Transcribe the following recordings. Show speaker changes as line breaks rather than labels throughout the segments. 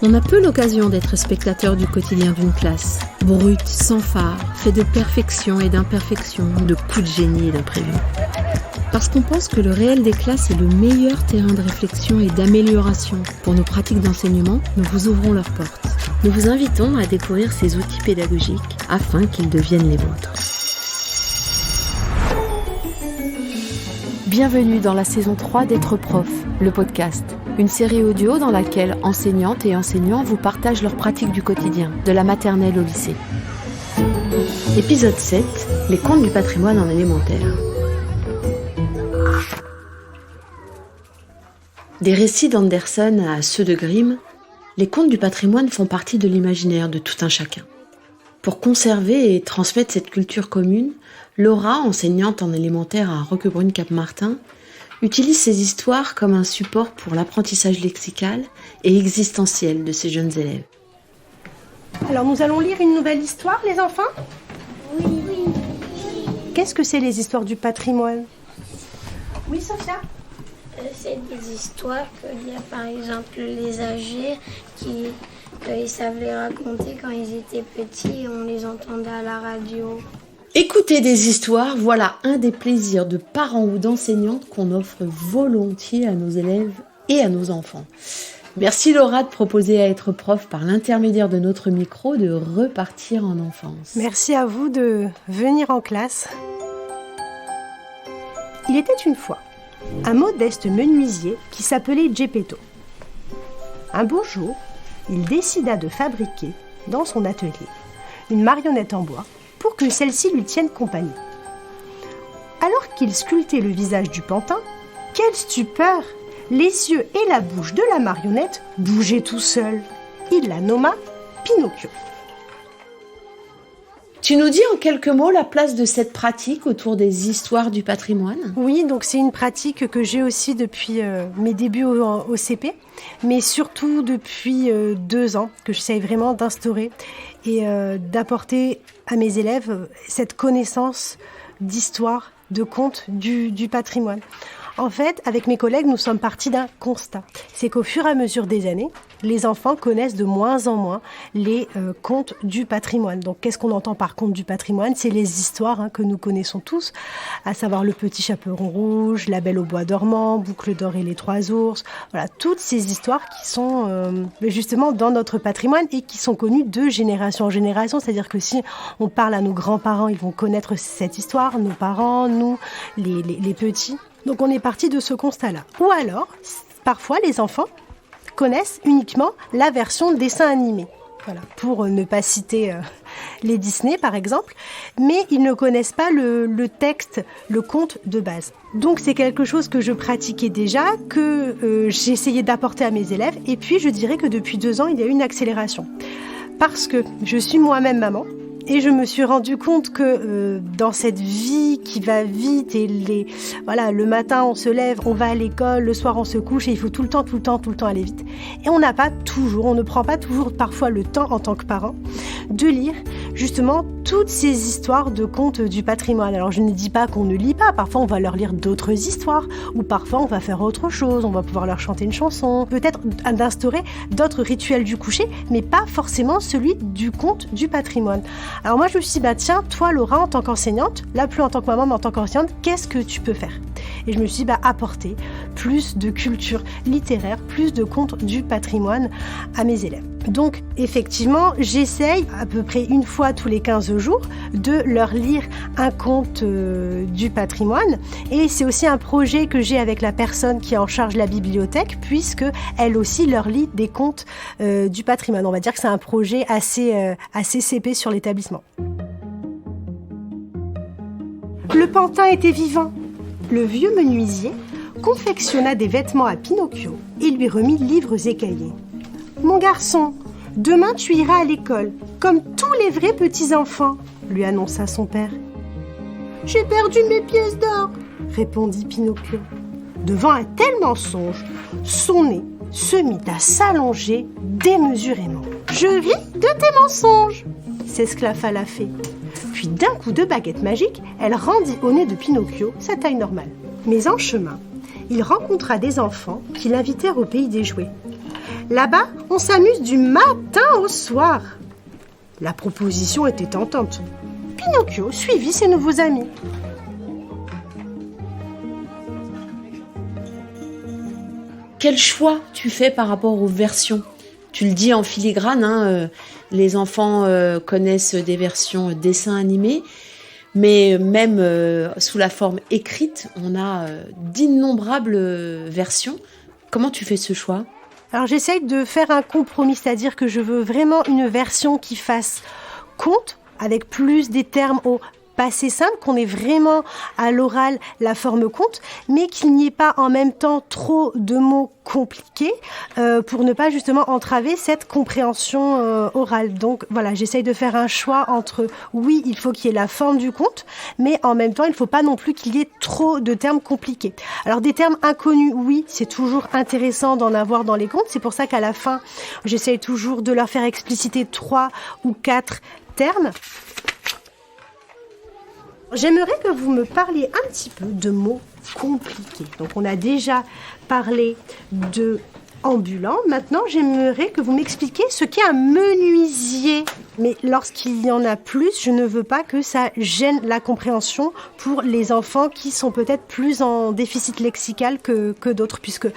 On a peu l'occasion d'être spectateur du quotidien d'une classe, brute, sans phare, fait de perfection et d'imperfection, de coups de génie et d'imprévus. Parce qu'on pense que le réel des classes est le meilleur terrain de réflexion et d'amélioration pour nos pratiques d'enseignement, nous vous ouvrons leurs portes. Nous vous invitons à découvrir ces outils pédagogiques afin qu'ils deviennent les vôtres. Bienvenue dans la saison 3 d'Être Prof, le podcast. Une série audio dans laquelle enseignantes et enseignants vous partagent leurs pratiques du quotidien, de la maternelle au lycée. Épisode 7, les contes du patrimoine en élémentaire. Des récits d'Andersen à ceux de Grimm, les contes du patrimoine font partie de l'imaginaire de tout un chacun. Pour conserver et transmettre cette culture commune, Laura, enseignante en élémentaire à Roquebrune-Cap-Martin, utilise ces histoires comme un support pour l'apprentissage lexical et existentiel de ses jeunes élèves.
Alors nous allons lire une nouvelle histoire, les enfants ?
Oui.
Qu'est-ce que c'est les histoires du patrimoine ? Oui, Sophia ?
C'est des histoires qu'il y a par exemple les âgés qui ils savent les raconter quand ils étaient petits et on les entendait à la radio.
Écouter des histoires, voilà un des plaisirs de parents ou d'enseignantes qu'on offre volontiers à nos élèves et à nos enfants. Merci Laura de proposer à Être Prof par l'intermédiaire de notre micro de repartir en enfance.
Merci à vous de venir en classe. Il était une fois un modeste menuisier qui s'appelait Geppetto. Un beau jour, il décida de fabriquer dans son atelier une marionnette en bois pour que celle-ci lui tienne compagnie. Alors qu'il sculptait le visage du pantin, quelle stupeur! Les yeux et la bouche de la marionnette bougeaient tout seuls. Il la nomma Pinocchio.
Tu nous dis en quelques mots la place de cette pratique autour des histoires du patrimoine ?
Oui, donc c'est une pratique que j'ai aussi depuis mes débuts au CP, mais surtout depuis 2 ans que j'essaye vraiment d'instaurer et d'apporter à mes élèves cette connaissance d'histoire, de contes du patrimoine. En fait, avec mes collègues, nous sommes partis d'un constat. C'est qu'au fur et à mesure des années, les enfants connaissent de moins en moins les contes du patrimoine. Donc, qu'est-ce qu'on entend par contes du patrimoine ? C'est les histoires que nous connaissons tous, à savoir Le Petit Chaperon Rouge, La Belle au Bois dormant, Boucle d'Or et les 3 ours. Voilà, toutes ces histoires qui sont justement dans notre patrimoine et qui sont connues de génération en génération. C'est-à-dire que si on parle à nos grands-parents, ils vont connaître cette histoire, nos parents, nous, les petits. Donc on est parti de ce constat-là. Ou alors, parfois les enfants connaissent uniquement la version dessin animé. Voilà, pour ne pas citer les Disney par exemple, mais ils ne connaissent pas le texte, le conte de base. Donc c'est quelque chose que je pratiquais déjà, que j'ai essayé d'apporter à mes élèves, et puis je dirais que depuis 2 ans, il y a eu une accélération. Parce que je suis moi-même maman, et je me suis rendu compte que dans cette vie qui va vite et le matin on se lève, on va à l'école, le soir on se couche et il faut tout le temps aller vite. Et on ne prend pas toujours parfois le temps en tant que parent de lire justement toutes ces histoires de contes du patrimoine. Alors je ne dis pas qu'on ne lit pas, parfois on va leur lire d'autres histoires ou parfois on va faire autre chose, on va pouvoir leur chanter une chanson, peut-être d'instaurer d'autres rituels du coucher, mais pas forcément celui du conte du patrimoine. Alors moi je me suis dit, tiens, toi Laura en tant qu'enseignante, là plus en tant que maman mais en tant qu'enseignante, qu'est-ce que tu peux faire ? Et je me suis dit, apporter plus de culture littéraire, plus de contes du patrimoine à mes élèves. Donc effectivement, j'essaye à peu près une fois tous les 15 jours de leur lire un conte du patrimoine. Et c'est aussi un projet que j'ai avec la personne qui est en charge de la bibliothèque, puisque elle aussi leur lit des contes du patrimoine. On va dire que c'est un projet assez CP sur l'établissement. Le pantin était vivant. Le vieux menuisier confectionna des vêtements à Pinocchio et lui remit livres et cahiers. « Mon garçon, demain tu iras à l'école, comme tous les vrais petits-enfants, » lui annonça son père. « J'ai perdu mes pièces d'or, » répondit Pinocchio. Devant un tel mensonge, son nez se mit à s'allonger démesurément. « Je ris de tes mensonges !» s'esclaffa la fée. Puis d'un coup de baguette magique, elle rendit au nez de Pinocchio sa taille normale. Mais en chemin, il rencontra des enfants qui l'invitèrent au pays des jouets. Là-bas, on s'amuse du matin au soir. La proposition était tentante. Pinocchio suivit ses nouveaux amis.
Quel choix tu fais par rapport aux versions ? Tu le dis en filigrane, les enfants connaissent des versions dessins animés, mais même sous la forme écrite, on a d'innombrables versions. Comment tu fais ce choix ?
Alors j'essaye de faire un compromis, c'est-à-dire que je veux vraiment une version qui fasse conte, avec plus des termes au passé simple, qu'on ait vraiment à l'oral la forme conte, mais qu'il n'y ait pas en même temps trop de mots compliqués pour ne pas justement entraver cette compréhension orale. Donc voilà, j'essaye de faire un choix entre, oui, il faut qu'il y ait la forme du conte, mais en même temps, il ne faut pas non plus qu'il y ait trop de termes compliqués. Alors des termes inconnus, oui, c'est toujours intéressant d'en avoir dans les contes. C'est pour ça qu'à la fin, j'essaye toujours de leur faire expliciter 3 ou 4 termes. J'aimerais que vous me parliez un petit peu de mots compliqués. Donc on a déjà parlé de ambulant. Maintenant, j'aimerais que vous m'expliquiez ce qu'est un menuisier. Mais lorsqu'il y en a plus, je ne veux pas que ça gêne la compréhension pour les enfants qui sont peut-être plus en déficit lexical que d'autres, puisque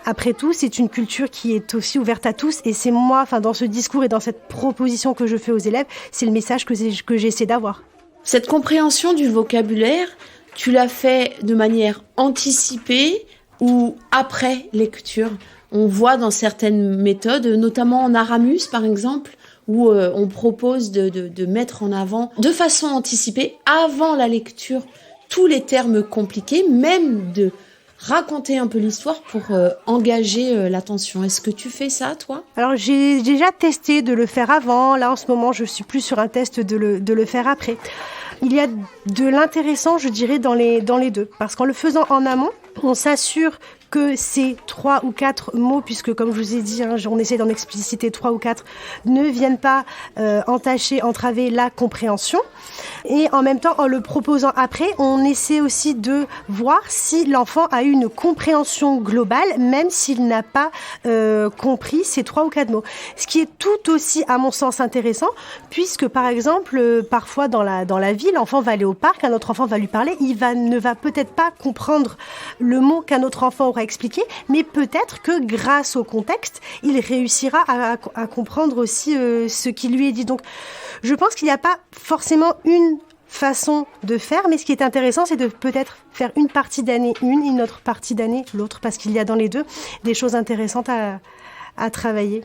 après tout, c'est une culture qui est aussi ouverte à tous. Et c'est moi, dans ce discours et dans cette proposition que je fais aux élèves, c'est le message que j'essaie d'avoir.
Cette compréhension du vocabulaire, tu l'as fait de manière anticipée ou après lecture ? On voit dans certaines méthodes, notamment en Aramus par exemple, où on propose de mettre en avant de façon anticipée, avant la lecture, tous les termes compliqués, même de raconter un peu l'histoire pour engager l'attention. Est-ce que tu fais ça, toi ?
Alors, j'ai déjà testé de le faire avant. Là, en ce moment, je suis plus sur un test de le faire après. Il y a de l'intéressant, je dirais, dans les deux. Parce qu'en le faisant en amont, on s'assure que ces 3 ou 4 mots, puisque comme je vous ai dit, on essaie d'en expliciter 3 ou 4, ne viennent pas entraver la compréhension. Et en même temps, en le proposant après, on essaie aussi de voir si l'enfant a eu une compréhension globale, même s'il n'a pas compris ces 3 ou 4 mots. Ce qui est tout aussi, à mon sens, intéressant, puisque par exemple, parfois dans la vie, l'enfant va aller au parc, un autre enfant va lui parler, ne va peut-être pas comprendre le mot qu'un autre enfant aura expliqué, mais peut-être que grâce au contexte, il réussira à comprendre aussi ce qui lui est dit. Donc, je pense qu'il n'y a pas forcément une façon de faire, mais ce qui est intéressant, c'est de peut-être faire une partie d'année une autre partie d'année l'autre, parce qu'il y a dans les deux des choses intéressantes à travailler.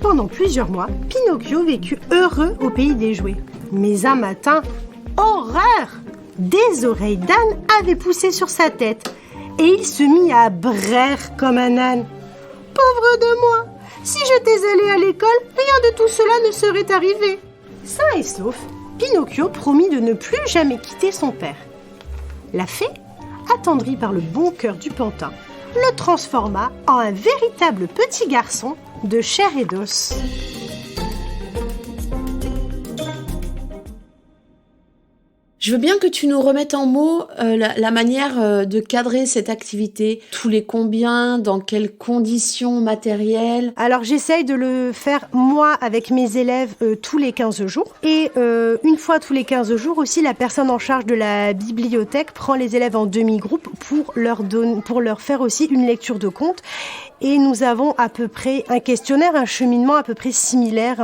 Pendant plusieurs mois, Pinocchio vécut heureux au pays des jouets. Mais un matin, horreur! Des oreilles d'âne avaient poussé sur sa tête et il se mit à braire comme un âne. Pauvre de moi! Si j'étais allé à l'école, rien de tout cela ne serait arrivé. Sain et sauf, Pinocchio promit de ne plus jamais quitter son père. La fée, attendrie par le bon cœur du pantin, le transforma en un véritable petit garçon de chair et d'os.
Je veux bien que tu nous remettes en mots la manière de cadrer cette activité. Tous les combien, dans quelles conditions matérielles ?
Alors j'essaye de le faire moi avec mes élèves tous les 15 jours. Et une fois tous les 15 jours aussi, la personne en charge de la bibliothèque prend les élèves en demi-groupe pour leur faire aussi une lecture de conte. Et nous avons à peu près un questionnaire, un cheminement à peu près similaire,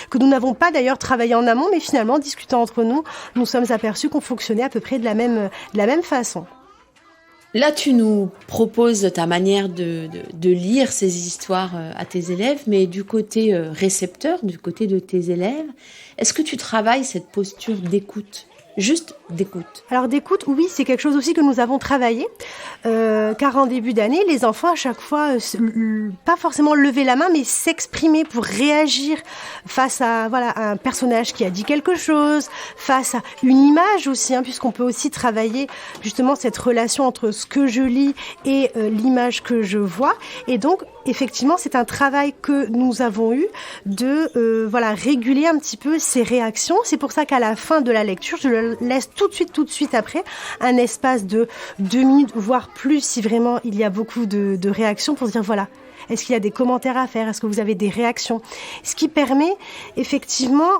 que nous n'avons pas d'ailleurs travaillé en amont, mais finalement, en discutant entre nous, nous sommes aperçus qu'on fonctionnait à peu près de la même façon.
Là, tu nous proposes ta manière de lire ces histoires à tes élèves, mais du côté récepteur, du côté de tes élèves, est-ce que tu travailles cette posture d'écoute ? Juste d'écoute.
Alors d'écoute, oui, c'est quelque chose aussi que nous avons travaillé, car en début d'année, les enfants à chaque fois, pas forcément lever la main, mais s'exprimer pour réagir face à un personnage qui a dit quelque chose, face à une image aussi, puisqu'on peut aussi travailler justement cette relation entre ce que je lis et l'image que je vois. Et donc, effectivement, c'est un travail que nous avons eu de réguler un petit peu ces réactions. C'est pour ça qu'à la fin de la lecture, je le laisse tout de suite après un espace de 2 minutes, voire plus si vraiment il y a beaucoup de réactions pour se dire voilà, Est-ce qu'il y a des commentaires à faire? Est-ce que vous avez des réactions? Ce qui permet effectivement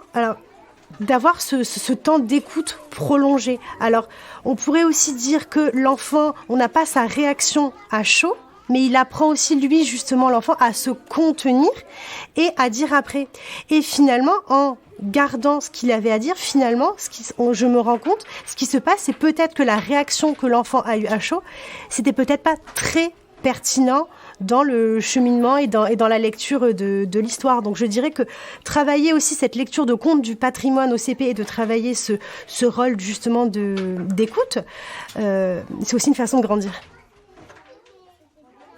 d'avoir ce temps d'écoute prolongé. Alors, on pourrait aussi dire que l'enfant, on n'a pas sa réaction à chaud, mais il apprend aussi, lui, justement, l'enfant, à se contenir et à dire après. Et finalement, en gardant ce qu'il avait à dire, finalement, je me rends compte, ce qui se passe, c'est peut-être que la réaction que l'enfant a eue à chaud, c'était peut-être pas très pertinent dans le cheminement et dans la lecture de l'histoire. Donc je dirais que travailler aussi cette lecture de contes du patrimoine au CP et de travailler ce rôle justement d'écoute, c'est aussi une façon de grandir.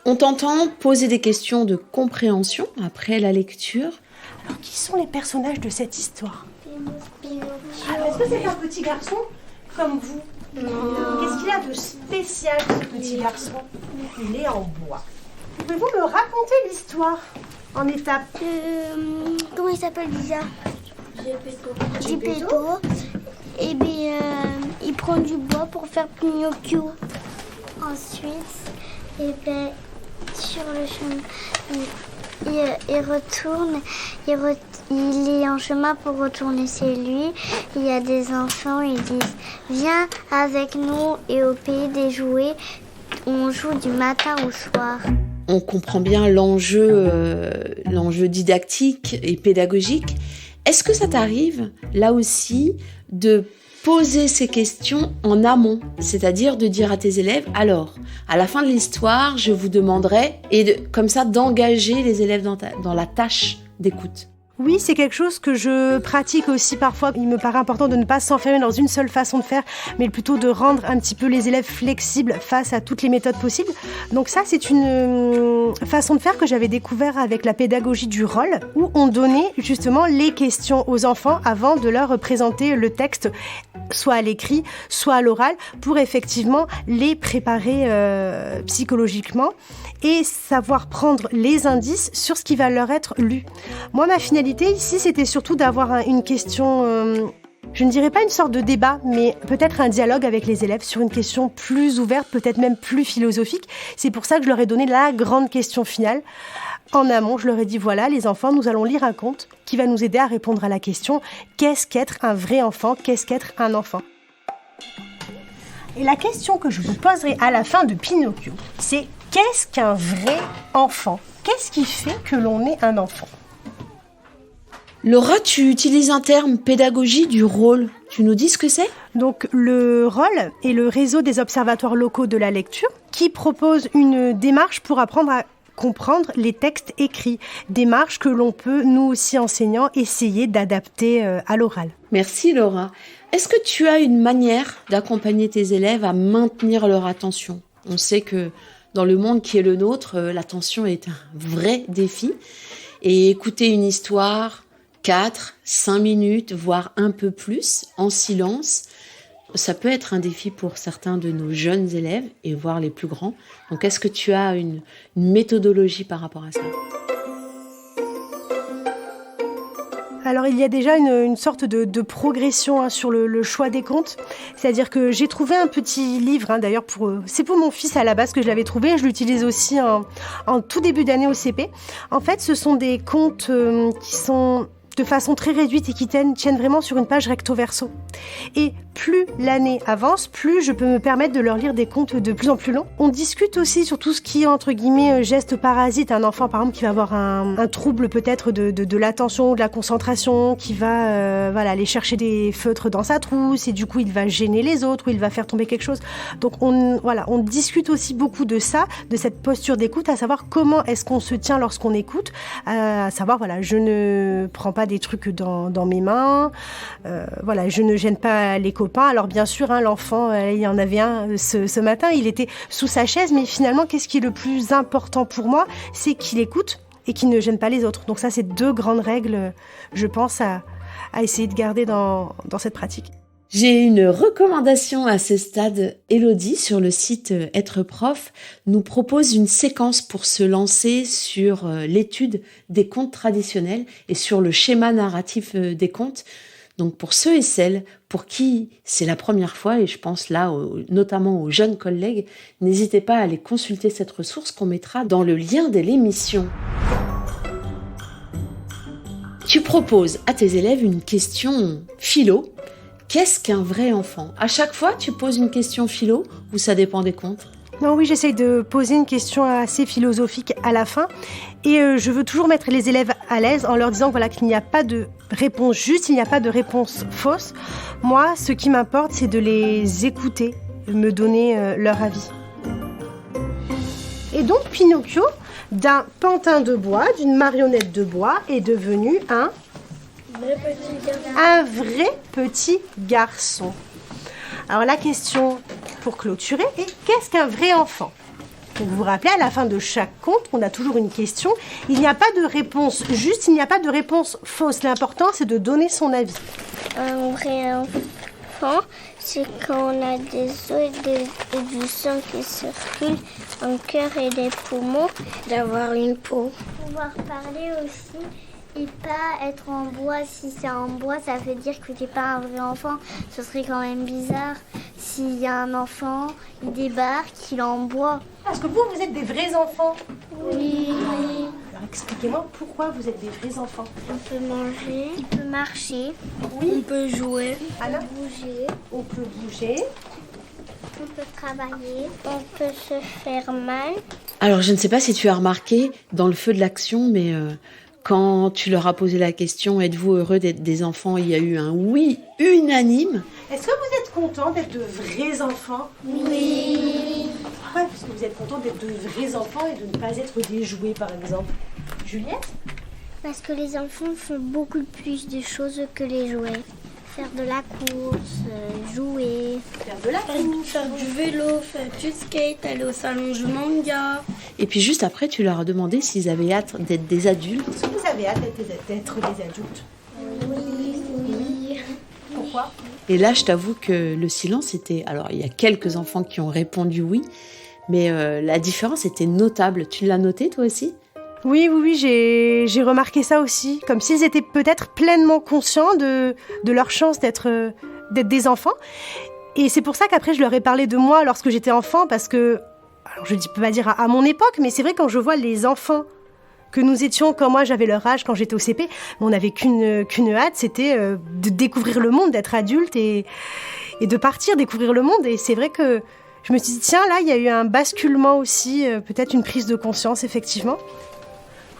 On t'entend poser des questions de compréhension après la lecture.
Alors qui sont les personnages de cette histoire? Est-ce que c'est un petit garçon comme vous?
Non.
Qu'est-ce qu'il a de spécial, ce petit garçon? Il est en bois. Pouvez-vous me raconter l'histoire en étapes?
Comment il s'appelle déjà? Geppetto. Et bien, il prend du bois pour faire Pinocchio. Ensuite, et bien, sur le chemin, il retourne. Il est en chemin pour retourner chez lui. Il y a des enfants, ils disent « Viens avec nous et au pays des jouets, on joue du matin au soir. »
On comprend bien l'enjeu didactique et pédagogique. Est-ce que ça t'arrive, là aussi, de poser ces questions en amont, c'est-à-dire de dire à tes élèves, alors, à la fin de l'histoire, je vous demanderai, comme ça, d'engager les élèves dans la tâche d'écoute?
Oui, c'est quelque chose que je pratique aussi parfois. Il me paraît important de ne pas s'enfermer dans une seule façon de faire, mais plutôt de rendre un petit peu les élèves flexibles face à toutes les méthodes possibles. Donc ça, c'est une façon de faire que j'avais découvert avec la pédagogie du rôle, où on donnait justement les questions aux enfants avant de leur présenter le texte, soit à l'écrit, soit à l'oral, pour effectivement les préparer psychologiquement et savoir prendre les indices sur ce qui va leur être lu. Moi, ma finalité ici, c'était surtout d'avoir une question, je ne dirais pas une sorte de débat, mais peut-être un dialogue avec les élèves sur une question plus ouverte, peut-être même plus philosophique. C'est pour ça que je leur ai donné la grande question finale. En amont, je leur ai dit, voilà, les enfants, nous allons lire un conte qui va nous aider à répondre à la question « Qu'est-ce qu'être un vrai enfant? Qu'est-ce qu'être un enfant ?» Et la question que je vous poserai à la fin de Pinocchio, c'est « Qu'est-ce qu'un vrai enfant? Qu'est-ce qui fait que l'on est un enfant ?»
Laura, tu utilises un terme, pédagogie du rôle. Tu nous dis ce que c'est?
Donc le rôle est le réseau des observatoires locaux de la lecture qui propose une démarche pour apprendre à comprendre les textes écrits. Démarche que l'on peut, nous aussi enseignants, essayer d'adapter à l'oral.
Merci Laura. Est-ce que tu as une manière d'accompagner tes élèves à maintenir leur attention? On sait que dans le monde qui est le nôtre, l'attention est un vrai défi. Et écouter une histoire 4, 5 minutes, voire un peu plus, en silence, ça peut être un défi pour certains de nos jeunes élèves et voire les plus grands. Donc, est-ce que tu as une méthodologie par rapport à ça?
Alors, il y a déjà une sorte de progression sur le choix des contes. C'est-à-dire que j'ai trouvé un petit livre, d'ailleurs, c'est pour mon fils à la base que je l'avais trouvé. Je l'utilise aussi en tout début d'année au CP. En fait, ce sont des contes qui sont de façon très réduite et qui tiennent vraiment sur une page recto-verso. Et plus l'année avance, plus je peux me permettre de leur lire des contes de plus en plus longs. On discute aussi sur tout ce qui est, entre guillemets, geste parasite. Un enfant, par exemple, qui va avoir un trouble peut-être de l'attention, de la concentration, qui va aller chercher des feutres dans sa trousse et du coup, il va gêner les autres ou il va faire tomber quelque chose. Donc, on discute aussi beaucoup de ça, de cette posture d'écoute, à savoir comment est-ce qu'on se tient lorsqu'on écoute, à savoir, je ne prends pas des trucs dans mes mains, je ne gêne pas les copains. Alors bien sûr, l'enfant, il y en avait un ce matin, il était sous sa chaise, mais finalement, qu'est-ce qui est le plus important pour moi? C'est qu'il écoute et qu'il ne gêne pas les autres. Donc ça, c'est 2 grandes règles, je pense, à essayer de garder dans cette pratique.
J'ai une recommandation à ce stade. Élodie, sur le site Être Prof, nous propose une séquence pour se lancer sur l'étude des contes traditionnels et sur le schéma narratif des contes. Donc pour ceux et celles pour qui c'est la première fois, et je pense là notamment aux jeunes collègues, n'hésitez pas à aller consulter cette ressource qu'on mettra dans le lien de l'émission. Tu proposes à tes élèves une question philo. Qu'est-ce qu'un vrai enfant ? À chaque fois, tu poses une question philo ou ça dépend des contes ?
Non, oui, j'essaye de poser une question assez philosophique à la fin. Et je veux toujours mettre les élèves à l'aise en leur disant voilà, qu'il n'y a pas de réponse juste, il n'y a pas de réponse fausse. Moi, ce qui m'importe, c'est de les écouter, me donner leur avis. Et donc, Pinocchio, d'un pantin de bois, d'une marionnette de bois, est devenu un vrai petit garçon. Alors la question pour clôturer est qu'est-ce qu'un vrai enfant ? Donc vous vous rappelez, à la fin de chaque conte, on a toujours une question. Il n'y a pas de réponse juste, il n'y a pas de réponse fausse. L'important, c'est de donner son avis.
Un vrai enfant, c'est quand on a des os et du sang qui circulent, un cœur et des poumons.
D'avoir une peau.
Pouvoir parler aussi et pas être en bois. Si c'est en bois, ça veut dire que t'es pas un vrai enfant. Ce serait quand même bizarre s'il y a un enfant, il débarque, il est en bois.
Est-ce que vous êtes des vrais enfants ?
Oui.
Alors expliquez-moi pourquoi vous êtes des vrais enfants.
On peut manger, il peut marcher,
On peut jouer.
Alors,
bouger,
on peut bouger.
on peut travailler, on peut se faire mal.
Alors, je ne sais pas si tu as remarqué dans le feu de l'action, mais quand tu leur as posé la question « Êtes-vous heureux d'être des enfants ?», il y a eu un oui unanime.
Est-ce que vous êtes contents d'être de vrais enfants ?
Oui.
Pourquoi ? Parce que vous êtes contents d'être de vrais enfants et de ne pas être des jouets, par exemple. Juliette ?
Parce que les enfants font beaucoup plus de choses que les jouets. Faire de la course, jouer.
Faire de la course.
Faire du vélo, faire du skate, aller au salon du manga.
Et puis juste après, tu leur as demandé s'ils avaient hâte d'être des adultes.
Est-ce que vous avez hâte d'être des adultes ?
Oui.
Pourquoi ?
Et là, je t'avoue que le silence était... Alors, il y a quelques enfants qui ont répondu oui, mais la différence était notable. Tu l'as noté, toi aussi ?
Oui, j'ai remarqué ça aussi. Comme s'ils étaient peut-être pleinement conscients de leur chance d'être des enfants. Et c'est pour ça qu'après, je leur ai parlé de moi lorsque j'étais enfant, parce que, alors je ne peux pas dire à mon époque, mais c'est vrai quand je vois les enfants que nous étions quand moi j'avais leur âge, quand j'étais au CP, on n'avait qu'une hâte, c'était de découvrir le monde, d'être adulte et de partir découvrir le monde. Et c'est vrai que je me suis dit, tiens, là, il y a eu un basculement aussi, peut-être une prise de conscience, effectivement.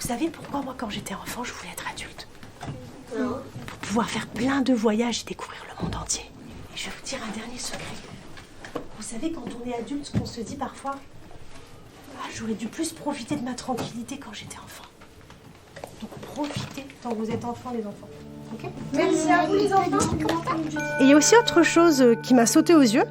Vous savez pourquoi, moi, quand j'étais enfant, je voulais être adulte ?
Non.
Pour pouvoir faire plein de voyages et découvrir le monde entier. Et je vais vous dire un dernier secret. Vous savez, quand on est adulte, ce qu'on se dit parfois, j'aurais dû plus profiter de ma tranquillité quand j'étais enfant. Donc profitez tant que vous êtes enfants, les enfants. Ok ? Merci à vous, les enfants. Et il y a aussi autre chose qui m'a sauté aux yeux,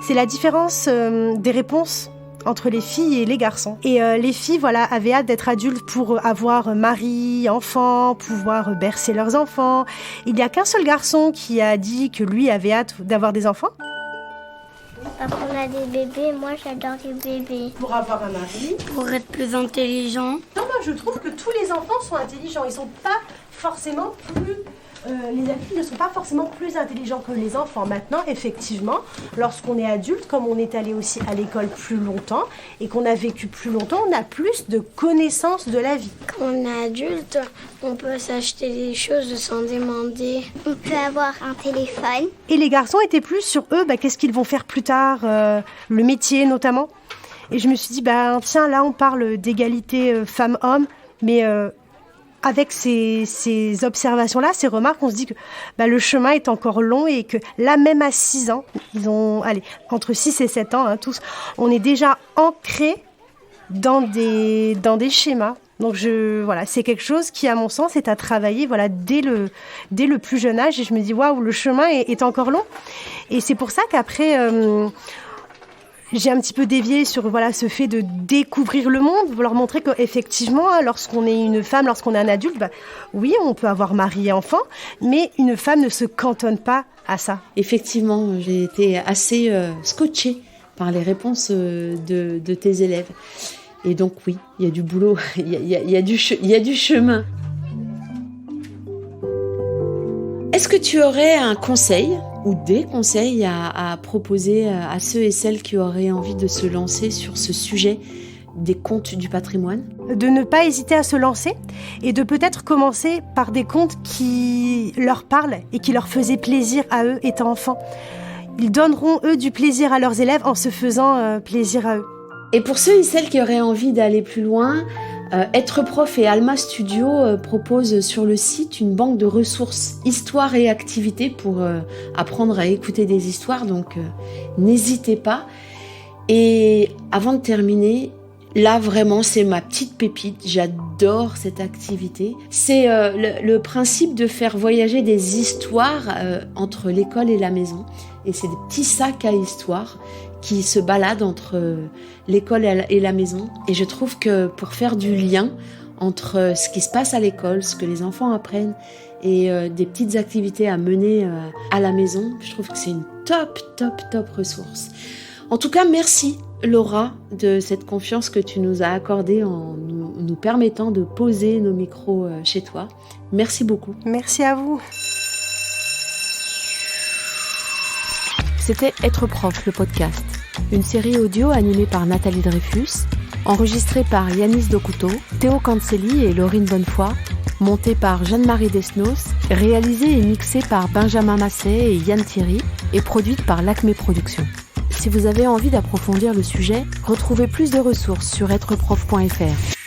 c'est la différence des réponses entre les filles et les garçons. Et les filles, voilà, avaient hâte d'être adultes pour avoir mari, enfant, pouvoir bercer leurs enfants. Il n'y a qu'un seul garçon qui a dit que lui avait hâte d'avoir des enfants.
Quand on a des bébés, moi j'adore les bébés.
Pour avoir un mari.
Pour être plus intelligent.
Non, moi je trouve que tous les enfants sont intelligents. Ils sont pas forcément plus... les adultes ne sont pas forcément plus intelligents que les enfants. Maintenant, effectivement, lorsqu'on est adulte, comme on est allé aussi à l'école plus longtemps et qu'on a vécu plus longtemps, on a plus de connaissances de la vie.
Quand on est adulte, on peut s'acheter des choses sans demander.
On peut avoir un téléphone.
Et les garçons étaient plus sur eux, qu'est-ce qu'ils vont faire plus tard, le métier notamment. Et je me suis dit, tiens, là on parle d'égalité femmes-hommes, mais... avec ces observations-là, ces remarques, on se dit que le chemin est encore long et que là, même à 6 ans, ils ont, entre 6 et 7 ans, tous, on est déjà ancrés dans des schémas. Donc c'est quelque chose qui, à mon sens, est à travailler dès le plus jeune âge. Et je me dis, waouh, le chemin est encore long. Et c'est pour ça qu'après... j'ai un petit peu dévié sur ce fait de découvrir le monde, leur montrer qu'effectivement, lorsqu'on est une femme, lorsqu'on est un adulte, oui, on peut avoir mari et enfant, mais une femme ne se cantonne pas à ça.
Effectivement, j'ai été assez scotchée par les réponses de tes élèves. Et donc oui, il y a du boulot, il y a du chemin. Est-ce que tu aurais un conseil ou des conseils à proposer à ceux et celles qui auraient envie de se lancer sur ce sujet des contes du patrimoine?
De ne pas hésiter à se lancer et de peut-être commencer par des contes qui leur parlent et qui leur faisaient plaisir à eux étant enfants. Ils donneront, eux, du plaisir à leurs élèves en se faisant plaisir à eux.
Et pour ceux et celles qui auraient envie d'aller plus loin, Être Prof et Alma Studio proposent sur le site une banque de ressources, histoires et activités pour apprendre à écouter des histoires, donc n'hésitez pas. Et avant de terminer, là vraiment c'est ma petite pépite, j'adore cette activité. C'est le principe de faire voyager des histoires entre l'école et la maison. Et c'est des petits sacs à histoires qui se baladent entre l'école et la maison. Et je trouve que pour faire du lien entre ce qui se passe à l'école, ce que les enfants apprennent et des petites activités à mener à la maison, je trouve que c'est une top ressource. En tout cas, merci Laura de cette confiance que tu nous as accordée en nous permettant de poser nos micros chez toi. Merci beaucoup.
Merci à vous.
C'était Être Prof, le podcast. Une série audio animée par Nathalie Dreyfus, enregistrée par Yanis Dokuto, Théo Cancelli et Laurine Bonnefoy, montée par Jeanne-Marie Desnos, réalisée et mixée par Benjamin Massé et Yann Thierry, et produite par l'Acme Productions. Si vous avez envie d'approfondir le sujet, retrouvez plus de ressources sur êtreprof.fr.